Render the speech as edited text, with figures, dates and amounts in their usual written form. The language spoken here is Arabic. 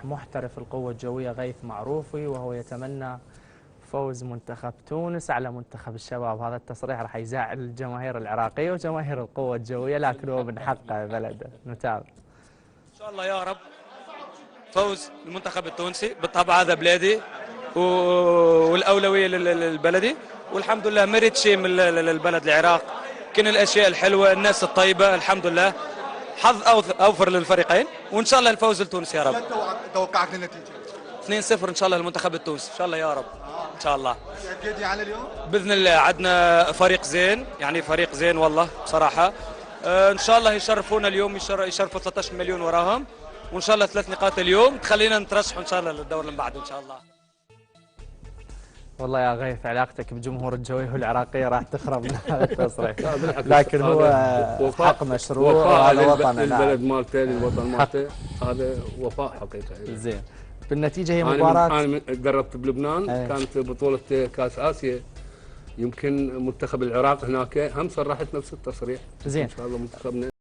محترف القوة الجوية غيث معروفي، وهو يتمنى فوز منتخب تونس على منتخب الشباب. هذا التصريح راح يزعل الجماهير العراقية وجماهير القوة الجوية، لكن هو من حقه بلده. نتابع ان شاء الله يا رب فوز المنتخب التونسي. بالطبع هذا بلادي والاولويه للبلدي، والحمد لله مريت شيء من البلد العراق. كان الاشياء الحلوه، الناس الطيبه، الحمد لله. حظ اوفر للفريقين، وان شاء الله الفوز التونسي يا رب. توقعك للنتيجه؟ 2-0 ان شاء الله المنتخب التونسي ان شاء الله يا رب. ان شاء الله اكيد على اليوم باذن الله. عندنا فريق زين، يعني فريق زين والله بصراحه. ان شاء الله يشرفونا اليوم، يشرفوا 13 مليون وراهم، وان شاء الله 3 نقاط اليوم تخلينا نترشحوا ان شاء الله للدور اللي بعده ان شاء الله. والله يا غيث علاقتك بجمهور الجوية والعراقية راح تخرب من هذا التصريح، لكن هو حق مشروع وهذا وطننا. البلد مالته للوطن مالته، هذا وفاء حقيقة. زين، بالنتيجة هي مباراة. أنا دربت بلبنان، كانت بطولة كأس آسيا، يمكن منتخب العراق هناك هم صرحت نفس التصريح. زين، إن شاء الله منتخبنا